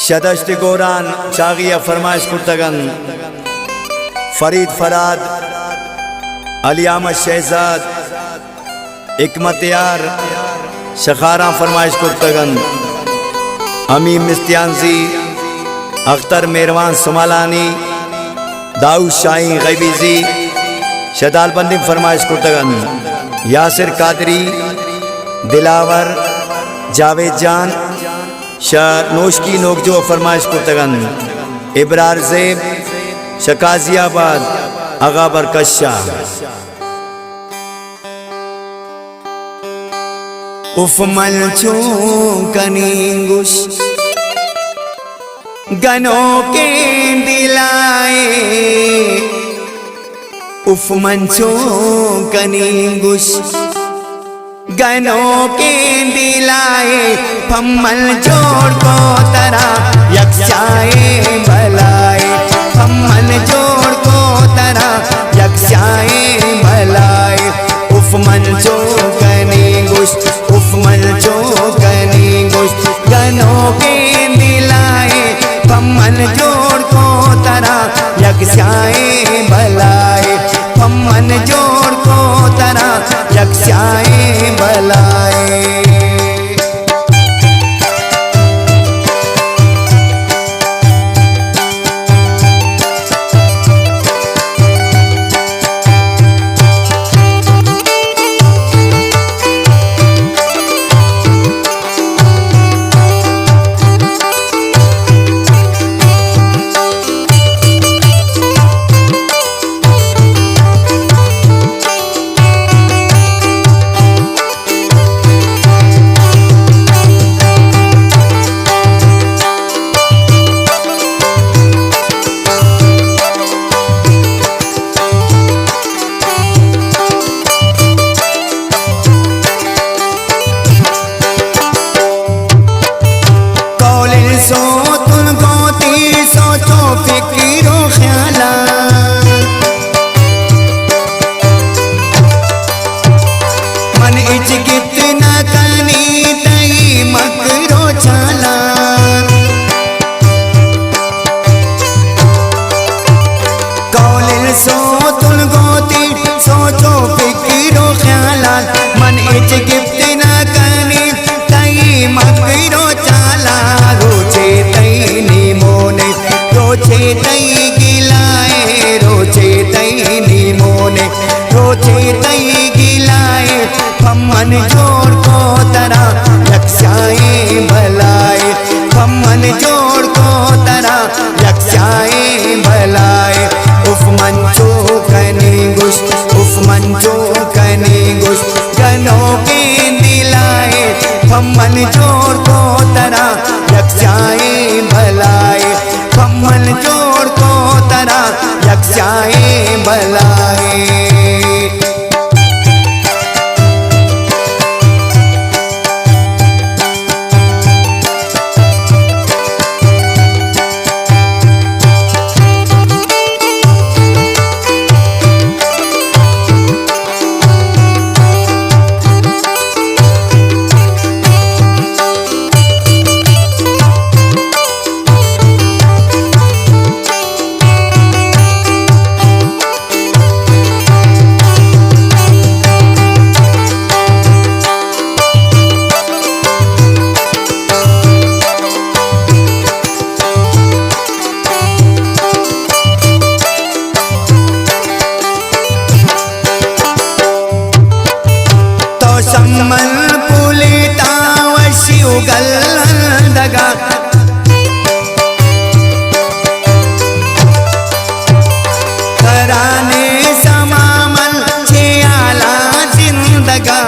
शदश्त गोरान चागिया फरमाइश कुर्तगन फरीद फराद अली अहमद शहजाद हिकमत यार शखारा फरमाइश कुर्तगन अमीम मिस्तियानसी अख्तर मेहरवान सुमालानी दाऊद शाही गैबीजी शदाल बंदी फरमाइश कुर्तगन यासिर कादरी दिलावर जावेद जान शाह नोशकी नोकजो फरमाइश कुर्तगन इब्रार ज़ेब शकाजियाबाद आगा बरकत शाह। उफमल कनींगुश गनों के दिलाए उफमंचो कनींगुश गनों के दिलाए फम्मल जोड़ को तरा यक्षाए भलाए फम्मल जोड़ को तरा यक्षाए भलाए उफमन जो कनींगुश उफमल जो कनींगुश गनों के दिलाए फम्मल जोड़ को तरा यक्षाए भलाए फम्मल जोड़ को तरा यक्षाए भलाए। फम्मन जोड़ को तरा यक्षाए भलाए फम्मन जोड़ को तरा यक्षाए भलाए उफमन जो कनींगुश उफमन जो कनींगुश गनों के दिलाए फम्मन जोड़ को तरा यक्षाए भलाए फम्मन जोड़ को तरा यक्षाए भलाए। सम्मल पुलिता वशी उगल दगा कराने समामल छियाला जिंदगा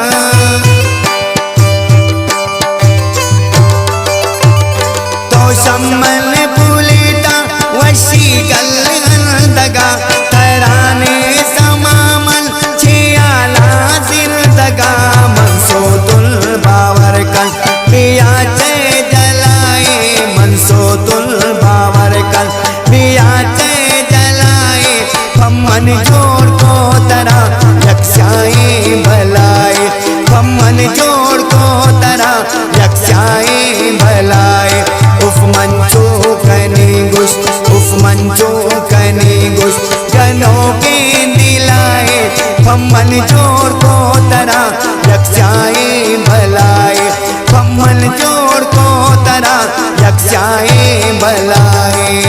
तो सम्मल पुलिता वशी गल दगा कराने समामल छियाला जिंदगा बावर कल पिया चे जलाए मनसोतुल बावर कल पिया चे जलाए फम्मन जोड़ को तरा यक्षाए भलाए फम्मन जोड़ को तरा यक्षाए भलाए उफमन भलाए।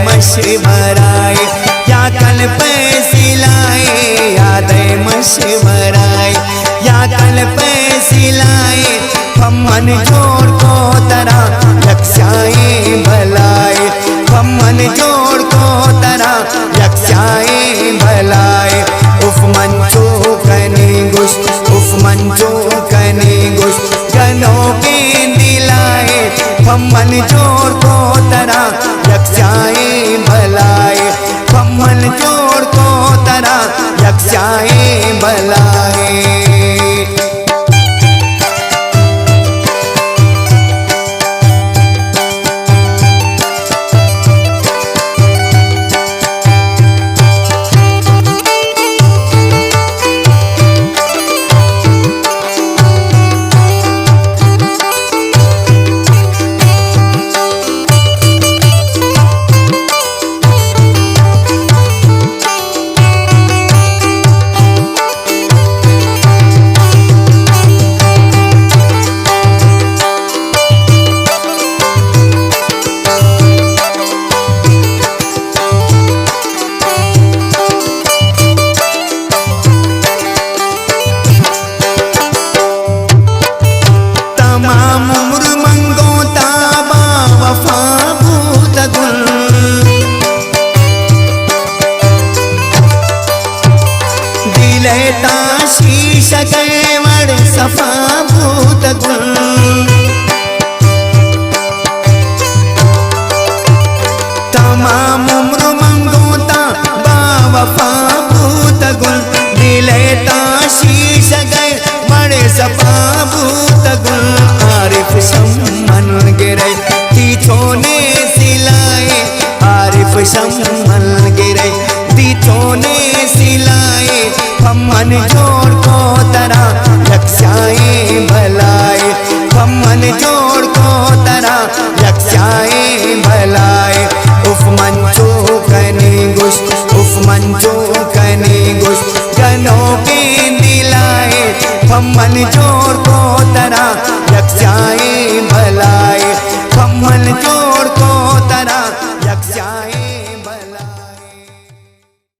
मशवराए या कल पैसे लाए याद मशवराए या कल पैसे लाए हम मन जोड़ को तरह रक्षाए भलाए हम मन जोड़ को तरह रक्षाए भलाए। उफ मंचो कने गुश उफ मंचो कने गुश गनों के दिलाए हम मन जोड़ को तरह रक्षाए भलाए हम मन जोड़ को तरह रक्षाए भलाए। शीश गैवड़ सफा भूत गुण तमाम उम्र मंगोता बावफा भूत गुण दिलेता शीश गैवड़ सफा भूत गुण। आरिफ सम्मन गिरे तीथों ने सिलाए आरिफ सम्मन गिरे तीथों ने सिलाए हम मन जोड़ को तरह रक्षाए भलाए हम मन जोड़ को तरह रक्षाए भलाए। उफ मंचो कने गुश उफ मंचो कने गुश गनों के दिलाए हम मन जोड़ को तरह रक्षाए भलाए हम मन जोड़